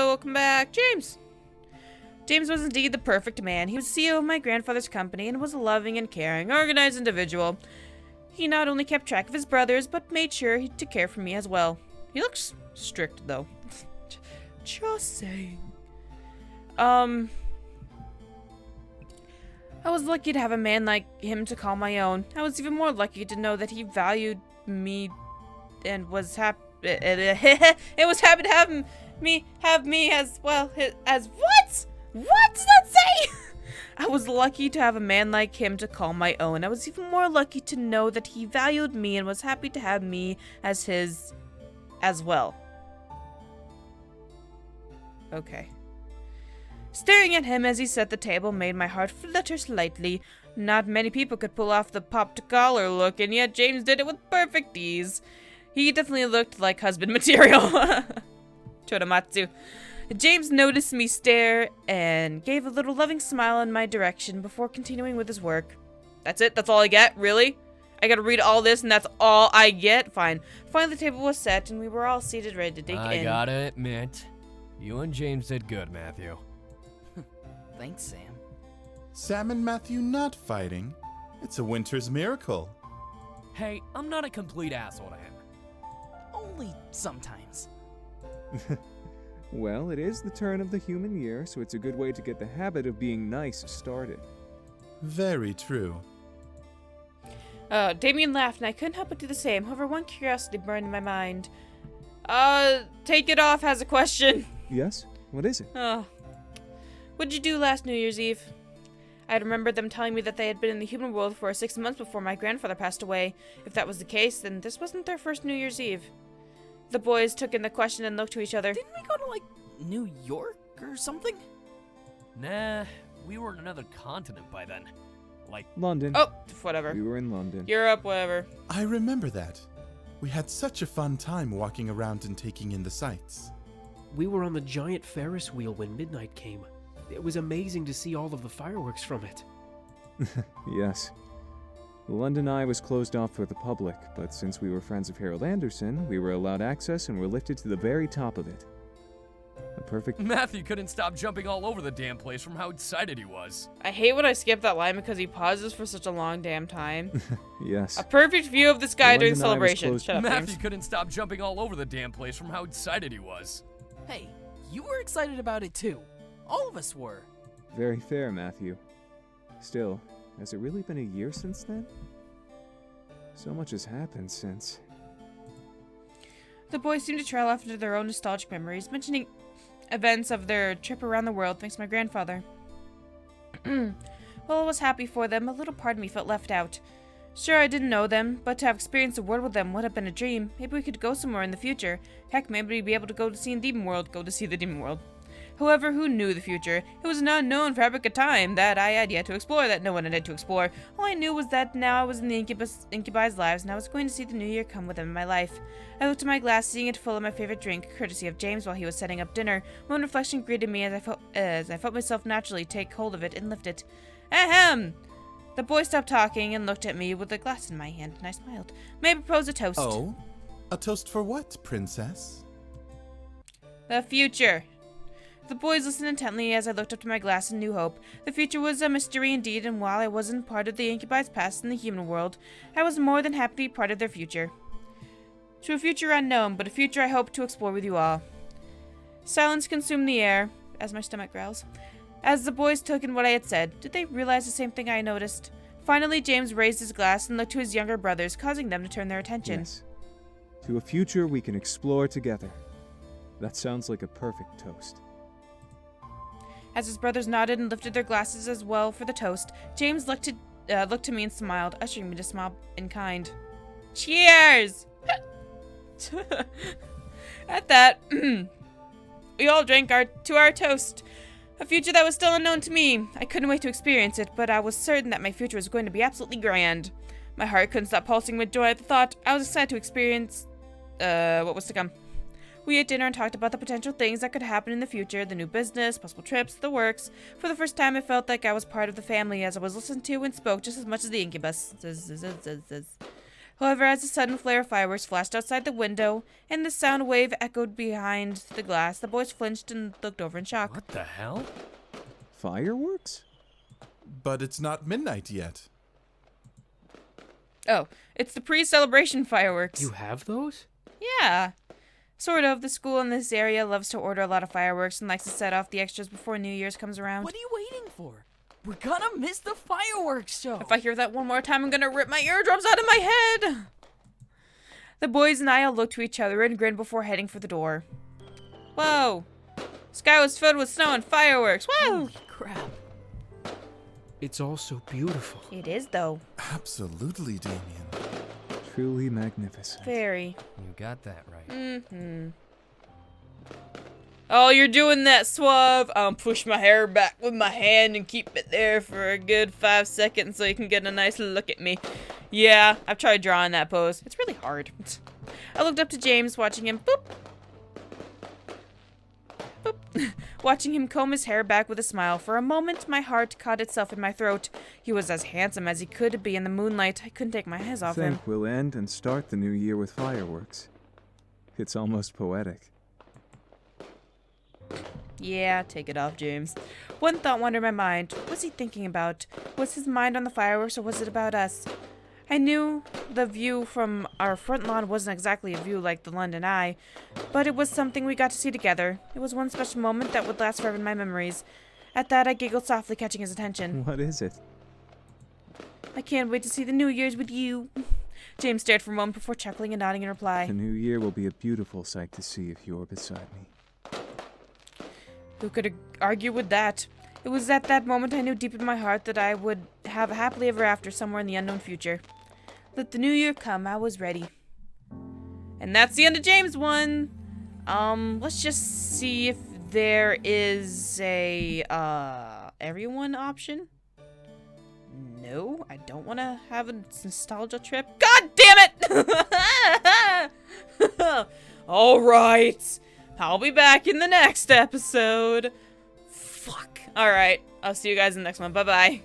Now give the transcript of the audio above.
welcome back, James. James was indeed the perfect man. He was CEO of my grandfather's company and was a loving and caring, organized individual. He not only kept track of his brothers, but made sure to care for me as well. He looks strict, though. Just saying. I was lucky to have a man like him to call my own. I was even more lucky to know that he valued me and was happy. It was happy to have me as well. As what? What did that say? I was lucky to have a man like him to call my own. I was even more lucky to know that he valued me and was happy to have me as his as well. Okay. Staring at him as he set the table made my heart flutter slightly. Not many people could pull off the popped collar look, and yet James did it with perfect ease. He definitely looked like husband material. Chodomatsu. James noticed me stare and gave a little loving smile in my direction before continuing with his work. That's it? That's all I get? Really? I gotta read all this and that's all I get? Fine. Finally, the table was set and we were all seated ready to dig in. I gotta admit, you and James did good, Matthew. Thanks, Sam. Sam and Matthew not fighting? It's a winter's miracle. Hey, I'm not a complete asshole to him. Only sometimes. Well, it is the turn of the human year, so it's a good way to get the habit of being nice started. Very true. Damien laughed and I couldn't help but do the same. However, one curiosity burned in my mind. Take it off has a question. Yes? What is it? What'd you do last New Year's Eve? I had remembered them telling me that they had been in the human world for 6 months before my grandfather passed away. If that was the case, then this wasn't their first New Year's Eve. The boys took in the question and looked to each other. Didn't we go to, like, New York or something? Nah, we were in another continent by then. Like, London. Oh, whatever. We were in London. Europe, whatever. I remember that. We had such a fun time walking around and taking in the sights. We were on the giant Ferris wheel when midnight came. It was amazing to see all of the fireworks from it. Yes. The London Eye was closed off for the public, but since we were friends of Harold Anderson, we were allowed access and were lifted to the very top of it. A perfect... Matthew couldn't stop jumping all over the damn place from how excited he was. I hate when I skip that line because he pauses for such a long damn time. Yes. A perfect view of the sky during the London Eye was celebration. closed- Shut up, Matthew James. couldn't stop jumping all over the damn place from how excited he was. Hey, you were excited about it too. All of us were. Very fair, Matthew. Still, has it really been a year since then? So much has happened since. The boys seemed to trail off into their own nostalgic memories, mentioning events of their trip around the world thanks to my grandfather. While I was happy for them, a little part of me felt left out. Sure, I didn't know them, but to have experienced the world with them would have been a dream. Maybe we could go somewhere in the future. Heck, maybe we'd be able to go to see the Demon World. However, who knew the future? It was an unknown fabric of time that I had yet to explore, that no one had yet to explore. All I knew was that now I was in the incubi's lives, and I was going to see the new year come with them in my life. I looked at my glass, seeing it full of my favorite drink, courtesy of James while he was setting up dinner. One reflection greeted me as I felt myself naturally take hold of it and lift it. Ahem! The boy stopped talking and looked at me with a glass in my hand, and I smiled. May I propose a toast? Oh? A toast for what, princess? The future. The boys listened intently as I looked up to my glass in new hope. The future was a mystery indeed, and while I wasn't part of the incubi's past in the human world, I was more than happy to be part of their future. To a future unknown, but a future I hope to explore with you all. Silence consumed the air, as my stomach growls. As the boys took in what I had said, did they realize the same thing I noticed? Finally, James raised his glass and looked to his younger brothers, causing them to turn their attention. Yes. To a future we can explore together. That sounds like a perfect toast. As his brothers nodded and lifted their glasses as well for the toast, James looked to me and smiled, ushering me to smile in kind. Cheers! At that, we all drank to our toast. A future that was still unknown to me. I couldn't wait to experience it, but I was certain that my future was going to be absolutely grand. My heart couldn't stop pulsing with joy at the thought. I was excited to experience what was to come. We ate dinner and talked about the potential things that could happen in the future, the new business, possible trips, the works. For the first time, I felt like I was part of the family as I was listened to and spoke just as much as the incubus. However, as a sudden flare of fireworks flashed outside the window and the sound wave echoed behind the glass, the boys flinched and looked over in shock. What the hell? Fireworks? But it's not midnight yet. Oh, it's the pre-celebration fireworks. You have those? Yeah. Sort of. The school in this area loves to order a lot of fireworks and likes to set off the extras before New Year's comes around. What are you waiting for? We're gonna miss the fireworks show. If I hear that one more time, I'm gonna rip my eardrums out of my head! The boys and I all looked to each other and grinned before heading for the door. Whoa! Sky was filled with snow and fireworks. Whoa! Holy crap. It's all so beautiful. It is, though. Absolutely, Damien. Truly magnificent. Very. You got that right. Mm-hmm. Oh, you're doing that, Suave. I'll push my hair back with my hand and keep it there for a good 5 seconds so you can get a nice look at me. Yeah, I've tried drawing that pose. It's really hard. I looked up to James, watching him boop. Boop. Watching him comb his hair back with a smile. For a moment, my heart caught itself in my throat. He was as handsome as he could be in the moonlight. I couldn't take my eyes off him. Think we'll end and start the new year with fireworks. It's almost poetic. Yeah, take it off, James. One thought wandered my mind. What was he thinking about? Was his mind on the fireworks, or was it about us? I knew the view from our front lawn wasn't exactly a view like the London Eye, but it was something we got to see together. It was one special moment that would last forever in my memories. At that, I giggled softly, catching his attention. What is it? I can't wait to see the New Year's with you. James stared for a moment before chuckling and nodding in reply. The new year will be a beautiful sight to see if you're beside me. Who could argue with that? It was at that moment I knew deep in my heart that I would have a happily ever after somewhere in the unknown future. Let the new year come, I was ready. And that's the end of James 1. Let's just see if there is a, everyone option. No, I don't want to have a nostalgia trip. God damn it! Alright. I'll be back in the next episode. Fuck. Alright. I'll see you guys in the next one. Bye-bye.